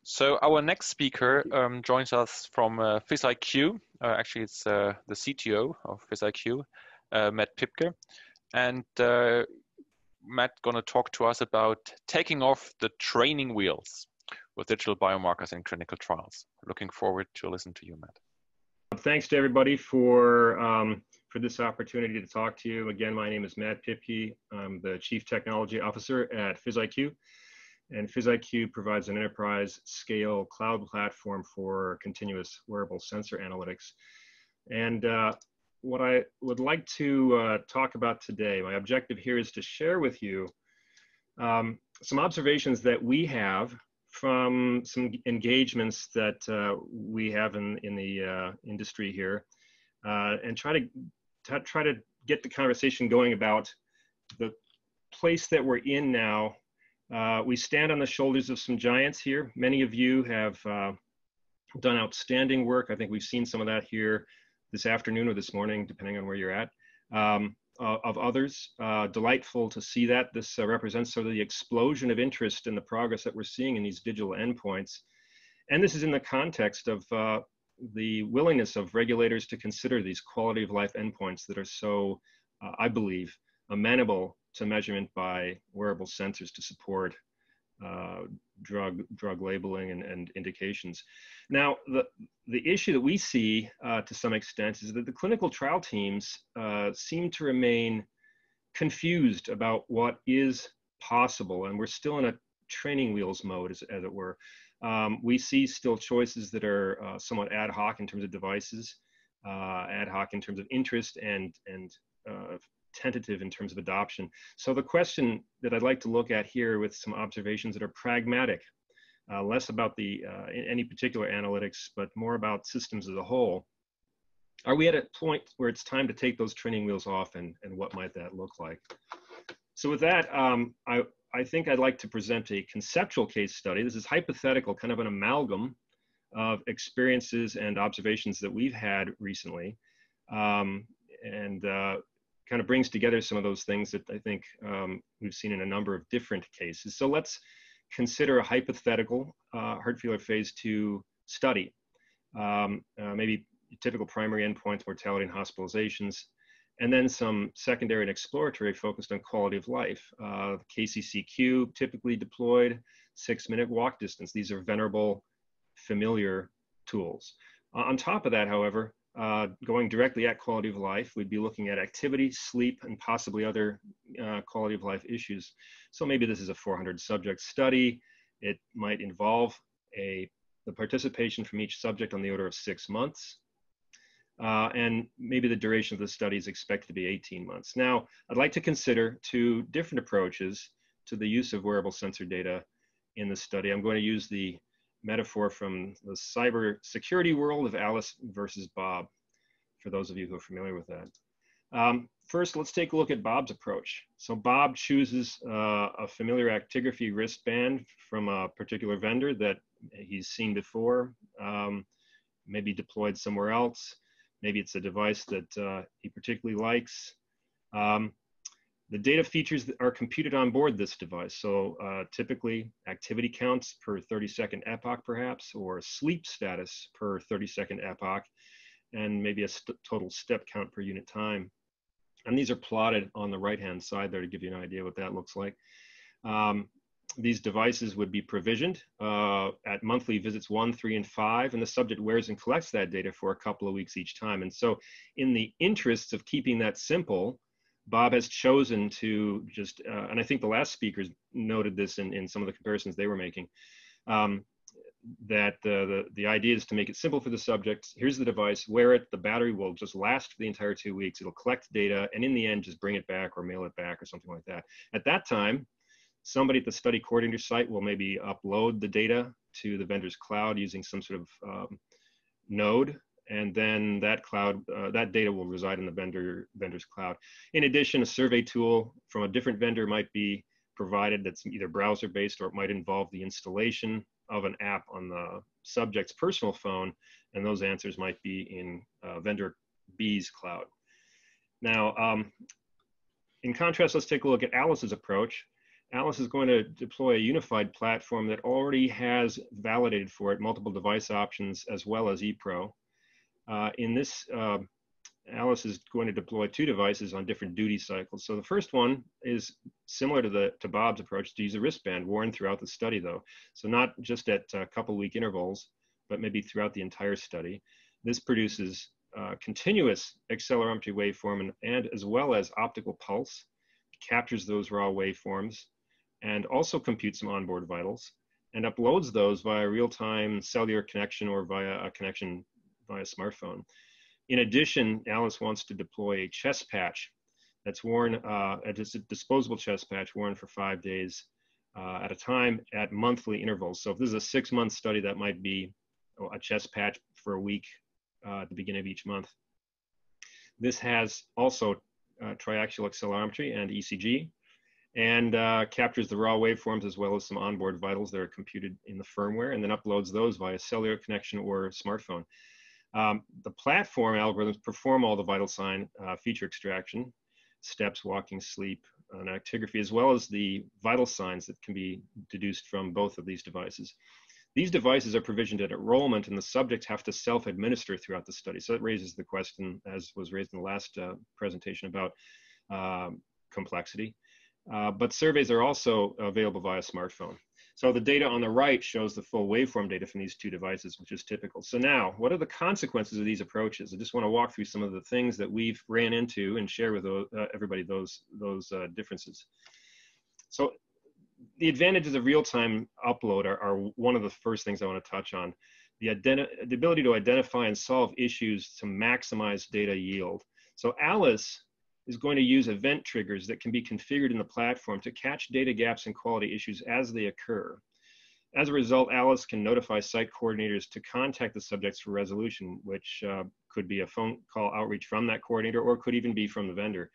So our next speaker joins us from PhysIQ. Actually, it's the CTO of PhysIQ, Matt Pipke. And Matt gonna talk to us about taking off the training wheels with digital biomarkers in clinical trials. Looking forward to listen to you, Matt. Thanks to everybody for this opportunity to talk to you. Again, my name is Matt Pipke. I'm the Chief Technology Officer at PhysIQ. And PhysIQ provides an enterprise scale cloud platform for continuous wearable sensor analytics. And what I would like to talk about today, my objective here is to share with you some observations that we have from some engagements that we have in the industry here, and try to get the conversation going about the place that we're in now. We stand on the shoulders of some giants here. Many of you have done outstanding work. I think we've seen some of that here this afternoon or this morning, depending on where you're at, of others. Delightful to see that. This represents sort of the explosion of interest in the progress that we're seeing in these digital endpoints. And this is in the context of the willingness of regulators to consider these quality of life endpoints that are so, I believe, amenable to measurement by wearable sensors to support drug labeling and indications. Now, the issue that we see to some extent is that the clinical trial teams seem to remain confused about what is possible, and we're still in a training wheels mode, as it were. We see still choices that are somewhat ad hoc in terms of devices, ad hoc in terms of interest, and tentative in terms of adoption. So the question that I'd like to look at here with some observations that are pragmatic, less about any particular analytics, but more about systems as a whole. Are we at a point where it's time to take those training wheels off, and what might that look like? So with that, I think I'd like to present a conceptual case study. This is hypothetical, kind of an amalgam of experiences and observations that we've had recently. Kind of brings together some of those things that I think we've seen in a number of different cases. So let's consider a hypothetical heart failure phase 2 study. Maybe typical primary endpoints, mortality and hospitalizations, and then some secondary and exploratory focused on quality of life. KCCQ typically deployed, 6-minute walk distance. These are venerable, familiar tools. On top of that, however, going directly at quality of life, we'd be looking at activity, sleep, and possibly other quality of life issues. So maybe this is a 400 subject study. It might involve the participation from each subject on the order of 6 months. And maybe the duration of the study is expected to be 18 months. Now, I'd like to consider 2 different approaches to the use of wearable sensor data in the study. I'm going to use the metaphor from the cyber security world of Alice versus Bob, for those of you who are familiar with that. First, let's take a look at Bob's approach. So Bob chooses a familiar actigraphy wristband from a particular vendor that he's seen before, maybe deployed somewhere else. Maybe it's a device that he particularly likes. The data features that are computed on board this device. So typically activity counts per 30-second epoch perhaps, or sleep status per 30-second epoch, and maybe a total step count per unit time. And these are plotted on the right-hand side there to give you an idea what that looks like. These devices would be provisioned at monthly visits 1, 3, and 5, and the subject wears and collects that data for a couple of weeks each time. And so in the interests of keeping that simple, Bob has chosen to just, and I think the last speakers noted this in some of the comparisons they were making, that the idea is to make it simple for the subject. Here's the device, wear it, the battery will just last for the entire 2 weeks. It'll collect data, and in the end, just bring it back or mail it back or something like that. At that time, somebody at the study coordinator site will maybe upload the data to the vendor's cloud using some sort of node, and then that cloud, that data will reside in the vendor's cloud. In addition, a survey tool from a different vendor might be provided that's either browser-based, or it might involve the installation of an app on the subject's personal phone, and those answers might be in vendor B's cloud. Now, in contrast, let's take a look at Alice's approach. Alice is going to deploy a unified platform that already has validated for it multiple device options as well as ePro. In this, Alice is going to deploy 2 devices on different duty cycles. So the first one is similar to Bob's approach, to use a wristband worn throughout the study though. So not just at a couple week intervals, but maybe throughout the entire study. This produces continuous accelerometry waveform and as well as optical pulse, captures those raw waveforms, and also computes some onboard vitals, and uploads those via real-time cellular connection or via a connection via smartphone. In addition, Alice wants to deploy a chest patch that's worn, a disposable chest patch worn for 5 days at a time at monthly intervals. So if this is a 6-month study, that might be a chest patch for a week at the beginning of each month. This has also triaxial accelerometry and ECG, and captures the raw waveforms as well as some onboard vitals that are computed in the firmware, and then uploads those via cellular connection or smartphone. The platform algorithms perform all the vital sign feature extraction, steps, walking, sleep, and actigraphy, as well as the vital signs that can be deduced from both of these devices. These devices are provisioned at enrollment, and the subjects have to self-administer throughout the study. So it raises the question, as was raised in the last presentation, about complexity. But surveys are also available via smartphone. So the data on the right shows the full waveform data from these 2 devices, which is typical. So now, what are the consequences of these approaches? I just want to walk through some of the things that we've ran into and share with everybody those differences. So the advantages of real-time upload are one of the first things I want to touch on. The ability to identify and solve issues to maximize data yield. So Alice is going to use event triggers that can be configured in the platform to catch data gaps and quality issues as they occur. As a result, Alice can notify site coordinators to contact the subjects for resolution, which could be a phone call outreach from that coordinator, or could even be from the vendor.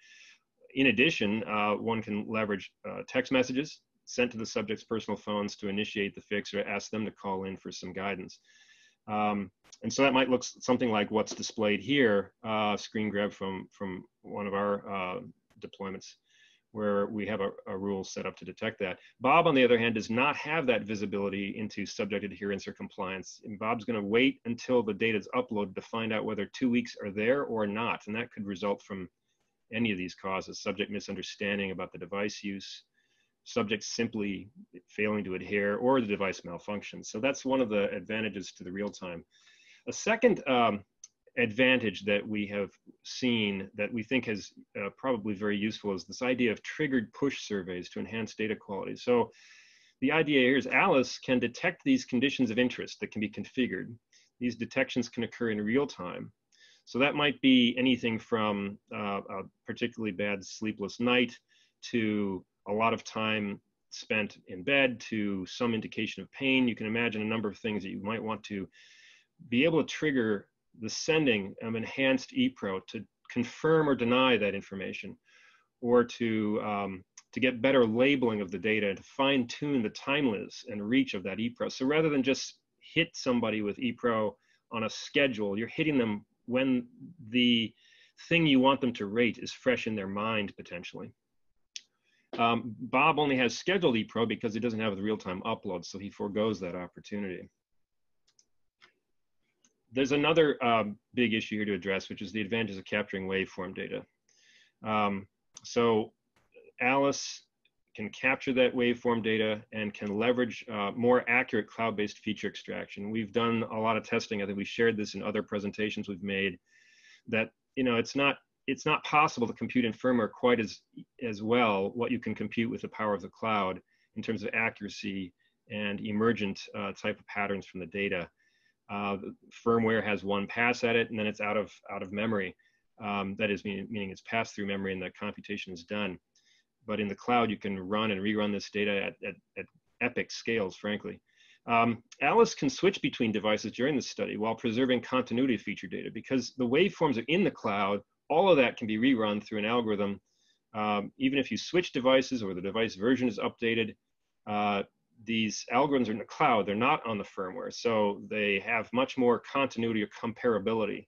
In addition, one can leverage text messages sent to the subject's personal phones to initiate the fix or ask them to call in for some guidance. And so that might look something like what's displayed here, screen grab from one of our deployments, where we have a rule set up to detect that. Bob, on the other hand, does not have that visibility into subject adherence or compliance. And Bob's going to wait until the data is uploaded to find out whether 2 weeks are there or not. And that could result from any of these causes: subject misunderstanding about the device use, subjects simply failing to adhere, or the device malfunctions. So that's one of the advantages to the real time. A second advantage that we have seen that we think is probably very useful is this idea of triggered push surveys to enhance data quality. So the idea here is Alice can detect these conditions of interest that can be configured. These detections can occur in real time. So that might be anything from a particularly bad sleepless night to a lot of time spent in bed to some indication of pain. You can imagine a number of things that you might want to be able to trigger the sending of enhanced ePro to confirm or deny that information, or to get better labeling of the data, to fine tune the timeliness and reach of that ePro. So rather than just hit somebody with ePro on a schedule, you're hitting them when the thing you want them to rate is fresh in their mind, potentially. Bob only has scheduled ePro because he doesn't have the real-time upload, so he forgoes that opportunity. There's another big issue here to address, which is the advantages of capturing waveform data. So Alice can capture that waveform data and can leverage more accurate cloud-based feature extraction. We've done a lot of testing. I think we shared this in other presentations we've made, that it's not possible to compute in firmware quite as well what you can compute with the power of the cloud in terms of accuracy and emergent type of patterns from the data. The firmware has one pass at it, and then it's out of memory. That is, meaning it's passed through memory and the computation is done. But in the cloud, you can run and rerun this data at epic scales, frankly. Alice can switch between devices during the study while preserving continuity of feature data, because the waveforms are in the cloud. All of that can be rerun through an algorithm. Even if you switch devices or the device version is updated, these algorithms are in the cloud. They're not on the firmware. So they have much more continuity or comparability,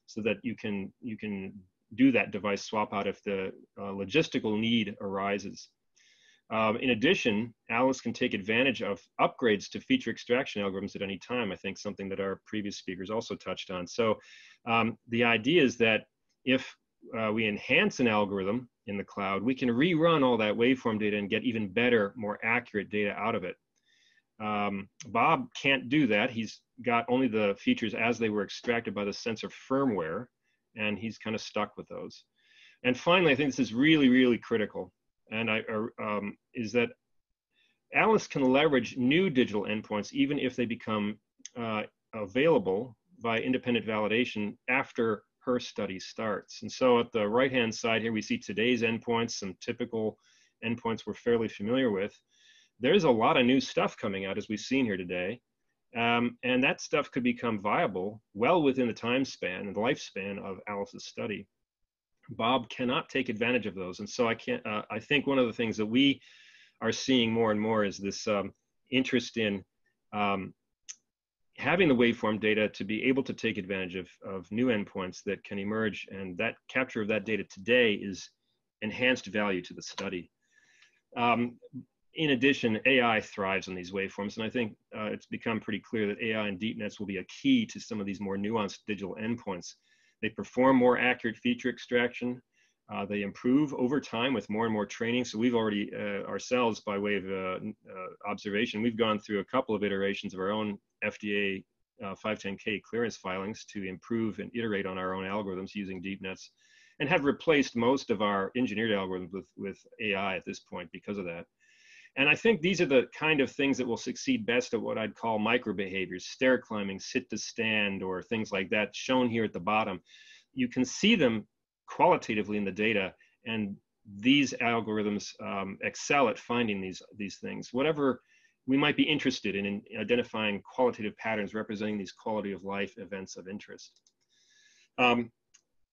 so that you can do that device swap out if the logistical need arises. In addition, Alice can take advantage of upgrades to feature extraction algorithms at any time. I think something that our previous speakers also touched on. So the idea is that if we enhance an algorithm in the cloud, we can rerun all that waveform data and get even better, more accurate data out of it. Bob can't do that. He's got only the features as they were extracted by the sensor firmware, and he's kind of stuck with those. And finally, I think this is really, really critical, and is that Alice can leverage new digital endpoints even if they become available via independent validation after her study starts. And so at the right-hand side here, we see today's endpoints, some typical endpoints we're fairly familiar with. There's a lot of new stuff coming out, as we've seen here today. And that stuff could become viable well within the time span and the lifespan of Alice's study. Bob cannot take advantage of those. And so I think one of the things that we are seeing more and more is this interest in having the waveform data to be able to take advantage of new endpoints that can emerge. And that capture of that data today is enhanced value to the study. In addition, AI thrives on these waveforms, and I think it's become pretty clear that AI and deep nets will be a key to some of these more nuanced digital endpoints. They perform more accurate feature extraction. They improve over time with more and more training. So we've already, ourselves, by way of observation, we've gone through a couple of iterations of our own FDA 510K clearance filings to improve and iterate on our own algorithms using deep nets, and have replaced most of our engineered algorithms with AI at this point because of that. And I think these are the kind of things that will succeed best at what I'd call micro behaviors, stair climbing, sit to stand, or things like that, shown here at the bottom. You can see them qualitatively in the data, and these algorithms excel at finding these things. Whatever we might be interested in identifying qualitative patterns representing these quality of life events of interest.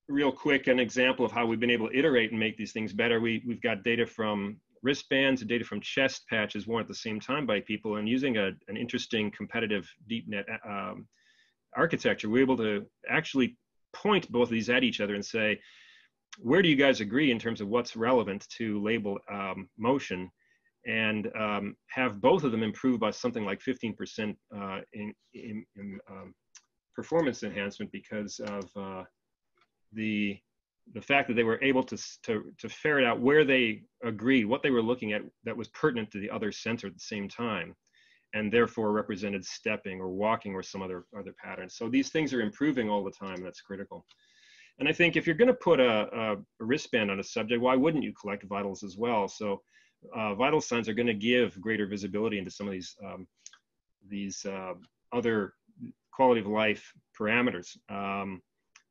Real quick, an example of how we've been able to iterate and make these things better. We've got data from wristbands and data from chest patches worn at the same time by people, and using an interesting competitive deep net architecture, we're able to actually point both of these at each other and say, where do you guys agree in terms of what's relevant to label motion, and have both of them improve by something like 15% in performance enhancement because of the fact that they were able to ferret out where they agreed, what they were looking at that was pertinent to the other sensor at the same time, and therefore represented stepping or walking or some other pattern. So these things are improving all the time. That's critical. And I think if you're going to put a wristband on a subject, why wouldn't you collect vitals as well? So vital signs are going to give greater visibility into some of these other quality of life parameters.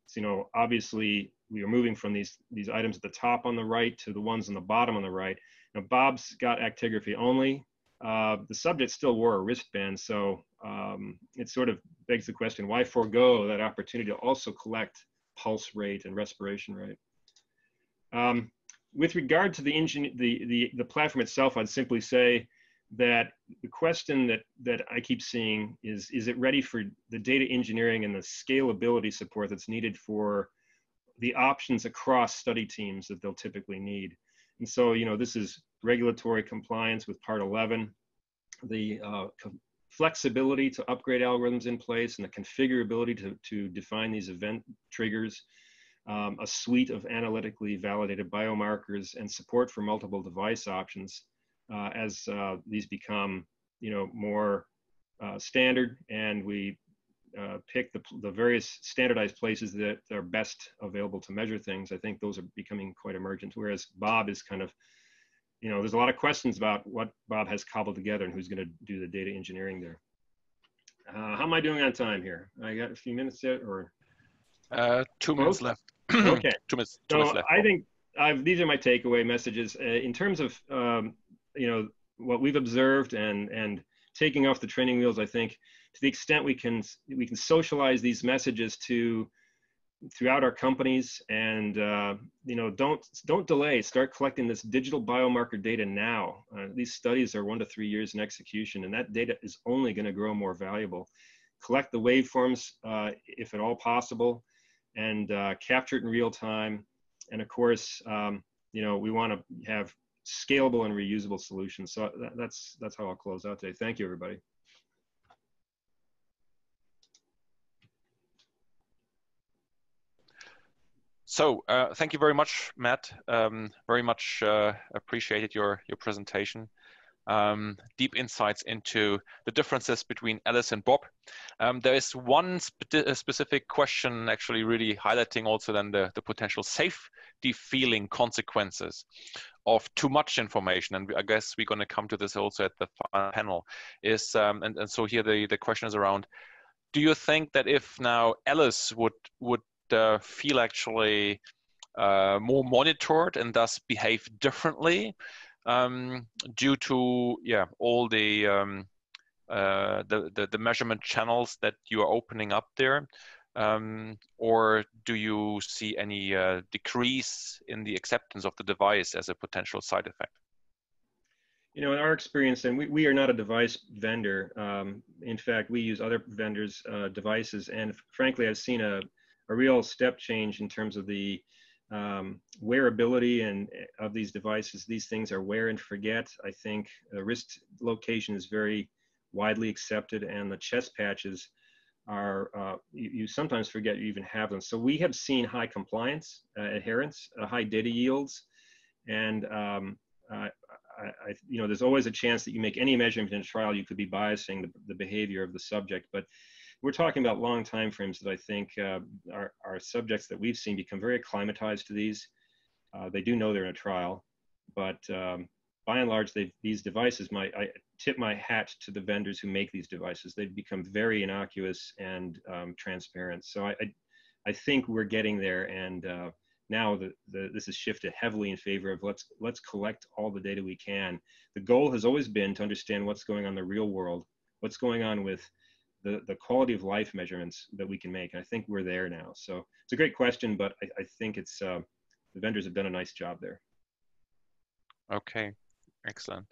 So, you know, obviously we are moving from these items at the top on the right to the ones on the bottom on the right. Now, Bob's got actigraphy only. The subject still wore a wristband, so it sort of begs the question, why forego that opportunity to also collect pulse rate and respiration rate? With regard to the platform itself, I'd simply say that the question that I keep seeing is it ready for the data engineering and the scalability support that's needed for the options across study teams that they'll typically need? And so, you know, this is regulatory compliance with Part 11, the flexibility to upgrade algorithms in place, and the configurability to define these event triggers, a suite of analytically validated biomarkers, and support for multiple device options as these become, you know, more standard, and we pick the various standardized places that are best available to measure things. I think those are becoming quite emergent, whereas Bob is kind of, you know, there's a lot of questions about what Bob has cobbled together and who's going to do the data engineering there. How am I doing on time here? I got a few minutes yet, or? 2 minutes left. Okay. 2 minutes. So I think these are my takeaway messages in terms of you know, what we've observed and taking off the training wheels. I think to the extent we can socialize these messages throughout our companies, and you know, don't delay. Start collecting this digital biomarker data now. These studies are 1 to 3 years in execution, and that data is only going to grow more valuable. Collect the waveforms if at all possible, and capture it in real time. And of course, you know, we want to have scalable and reusable solutions. So that's how I'll close out today. Thank you, everybody. So thank you very much, Matt. Very much appreciated your presentation. Deep insights into the differences between Alice and Bob. There is one specific question actually really highlighting also then the potential safety feeling consequences of too much information. And I guess we're going to come to this also at the final panel. Is and so here the question is around, do you think that if now Alice would feel actually more monitored and thus behave differently due to all the measurement channels that you are opening up there, or do you see any decrease in the acceptance of the device as a potential side effect? You know, in our experience, and we are not a device vendor. In fact, we use other vendors' devices, and frankly, I've seen a real step change in terms of the wearability and of these devices. These things are wear and forget. I think wrist location is very widely accepted, and the chest patches are, you sometimes forget you even have them. So we have seen high compliance, adherence, high data yields, and you know, there's always a chance that you make any measurement in a trial, you could be biasing the behavior of the subject. But we're talking about long time frames that I think our subjects that we've seen become very acclimatized to these. They do know they're in a trial, but by and large, these devices, I tip my hat to the vendors who make these devices. They've become very innocuous and transparent. So I think we're getting there, and now this has shifted heavily in favor of let's collect all the data we can. The goal has always been to understand what's going on in the real world, what's going on with the quality of life measurements that we can make. And I think we're there now. So it's a great question, but I think it's the vendors have done a nice job there. Okay, excellent.